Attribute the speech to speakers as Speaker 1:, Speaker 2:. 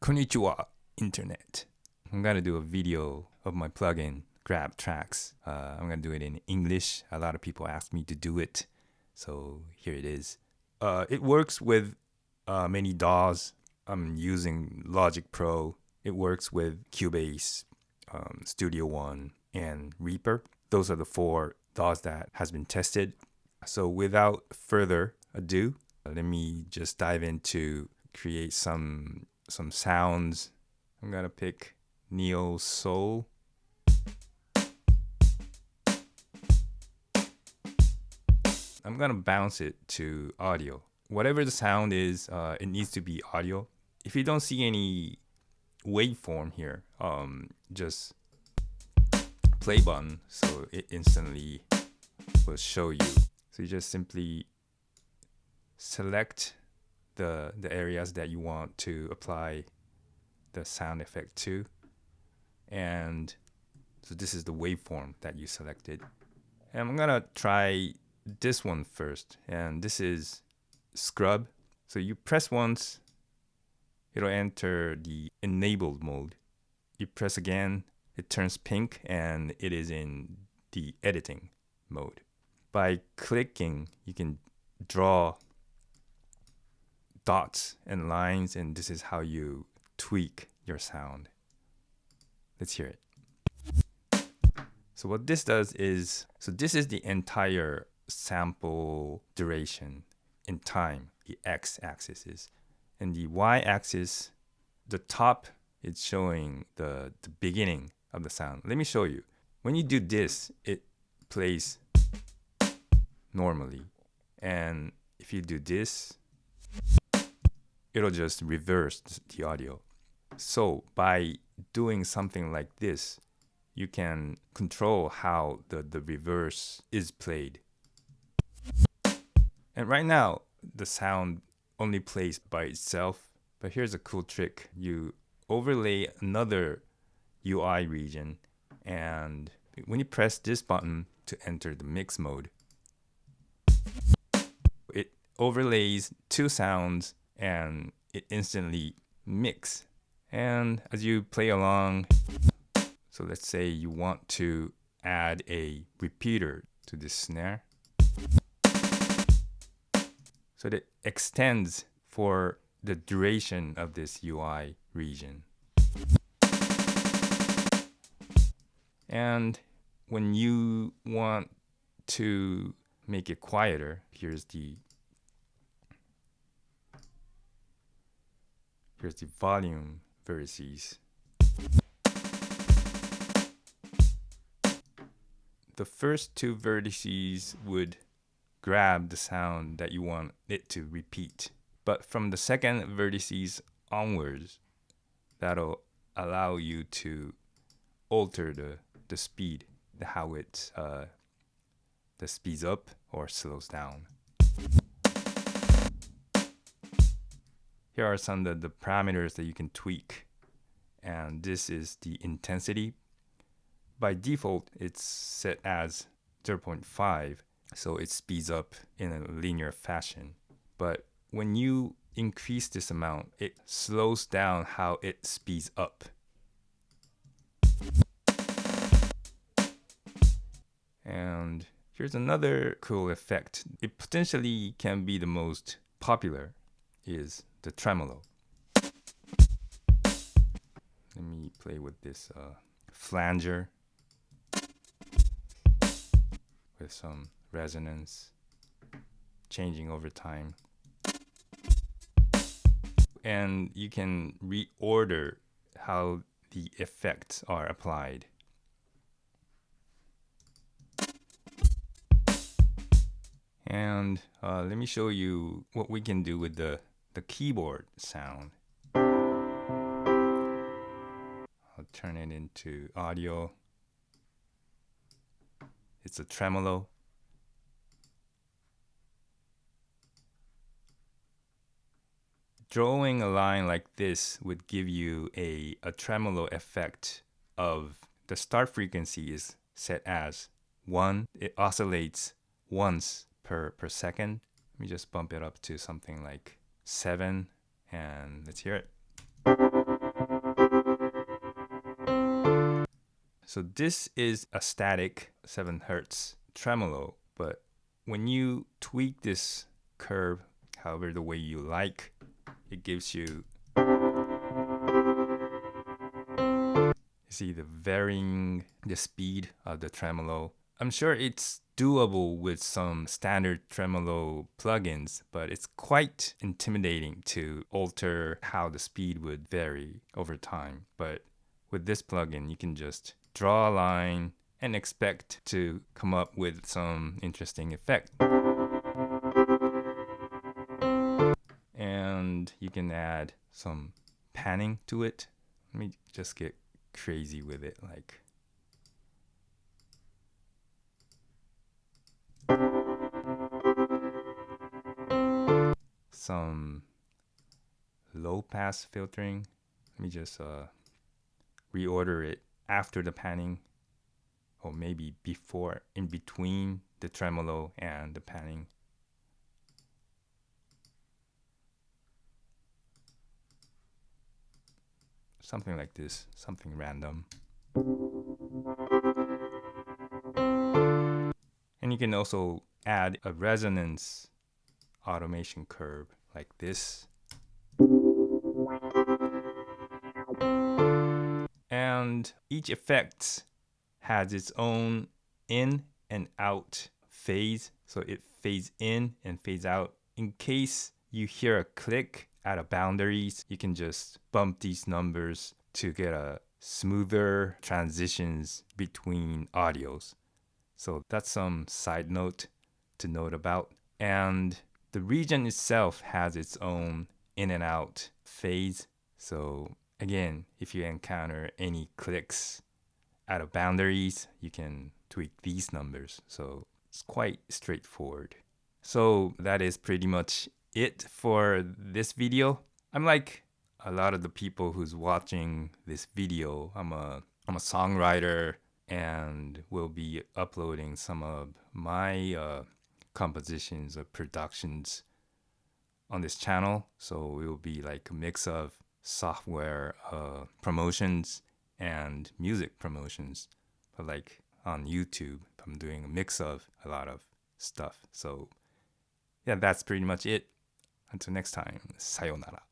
Speaker 1: Konnichiwa, Internet. I'm gonna do a video of my plugin, Grab Tracks. I'm gonna do it in English. A lot of people ask me to do it, so here it is. It works with many DAWs. I'm using Logic Pro. It works with Cubase, Studio One, and Reaper. Those are the 4 DAWs that has been tested. So without further ado, let me just dive into create some sounds. I'm gonna pick Neo Soul. I'm gonna bounce it to audio. Whatever the sound is, it needs to be audio. If you don't see any waveform here, just play button, so it instantly will show you. So you just simply select the areas that you want to apply the sound effect to, and so this is the waveform that you selected. And I'm gonna try this one first, and this is Scrub. So you press once, it'll enter the enabled mode. You press again, it turns pink and it is in the editing mode. By clicking, you can draw dots and lines, and this is how you tweak your sound. Let's hear it. So what this does is, so this is the entire sample duration in time, the x-axis is. And the y-axis, the top, it's showing the beginning of the sound. Let me show you. When you do this, it plays normally. And if you do this, it'll just reverse the audio. So by doing something like this, you can control how the reverse is played. And right now, the sound only plays by itself. But here's a cool trick. You overlay another UI region, and when you press this button to enter the mix mode, it overlays 2 sounds and it instantly mix. And as you play along, so let's say you want to add a repeater to this snare. So that extends for the duration of this UI region. And when you want to make it quieter, here's the volume vertices. The first 2 vertices would grab the sound that you want it to repeat. But from the second vertices onwards, that'll allow you to alter the speed, how it the speeds up or slows down. Here are some of the parameters that you can tweak. And this is the intensity. By default, it's set as 0.5, so it speeds up in a linear fashion. But when you increase this amount, it slows down how it speeds up. And here's another cool effect. It potentially can be the most popular, is the tremolo. Let me play with this flanger with some resonance changing over time. And you can reorder how the effects are applied. And let me show you what we can do with the keyboard sound. I'll turn it into audio. It's a tremolo. Drawing a line like this would give you a tremolo effect of the start frequency is set as 1. It oscillates once per second. Let me just bump it up to something like 7, and let's hear it. So this is a static 7 hertz tremolo, but when you tweak this curve however the way you like, it gives you see the varying the speed of the tremolo. I'm sure it's doable with some standard tremolo plugins, but it's quite intimidating to alter how the speed would vary over time. But with this plugin, you can just draw a line and expect to come up with some interesting effect. And you can add some panning to it. Let me just get crazy with it, like some low pass filtering. Let me just reorder it after the panning, or maybe before, in between the tremolo and the panning. Something like this, something random. And you can also add a resonance automation curve like this. And each effect has its own in and out phase. So it fades in and fades out. In case you hear a click at a boundaries, you can just bump these numbers to get a smoother transitions between audios. So that's some side note to note about. And the region itself has its own in and out phase. So again, if you encounter any clicks out of boundaries, you can tweak these numbers. So it's quite straightforward. So that is pretty much it for this video. I'm like a lot of the people who's watching this video. I'm a songwriter and will be uploading some of my compositions or productions on this channel. So it will be like a mix of software promotions and music promotions. But like on YouTube, I'm doing a mix of a lot of stuff. So yeah, that's pretty much it. Until next time, sayonara.